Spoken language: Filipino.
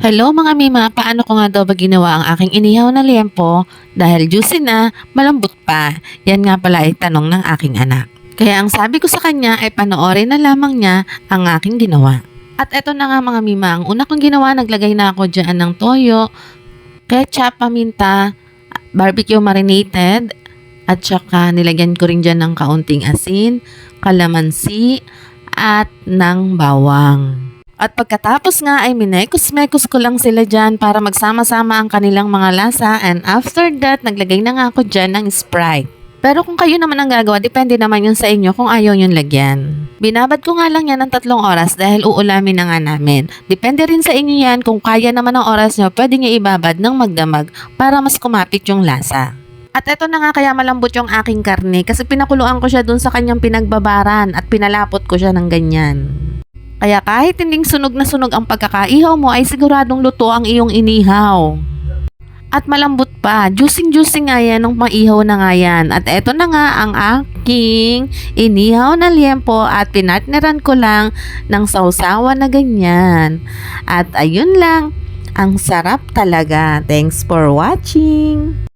Hello mga mima, paano ko nga daw ba ginawa ang aking inihaw na liempo dahil juicy na, malambot pa. Yan nga pala ay tanong ng aking anak. Kaya ang sabi ko sa kanya ay panoorin na lamang niya ang aking ginawa. At eto na nga mga mima, ang una kong ginawa, naglagay na ako dyan ng toyo, ketchup, paminta, barbecue marinated, at saka nilagyan ko rin dyan ng kaunting asin, kalamansi, at ng bawang. At pagkatapos nga ay minekos-mekos ko lang sila dyan para magsama-sama ang kanilang mga lasa, and after that, naglagay na nga ako dyan ng Sprite. Pero kung kayo naman ang gagawa, depende naman yun sa inyo kung ayaw yun lagyan. Binabad ko nga lang yan ng 3 oras dahil uulamin na nga namin. Depende rin sa inyo yan, kung kaya naman ang oras nyo, pwede nyo ibabad ng magdamag para mas kumapit yung lasa. At eto na nga kaya malambot yung aking karne kasi pinakuluan ko siya dun sa kanyang pinagbabaran at pinalapot ko siya ng ganyan. Kaya kahit hinding sunog na sunog ang pagkakaihaw mo ay siguradong luto ang iyong inihaw. At malambot pa, juicing-juicing nga yan nung maihaw na nga yan. At eto na nga ang aking inihaw na liempo at pinatneran ko lang ng sausawan na ganyan. At ayun lang, ang sarap talaga. Thanks for watching!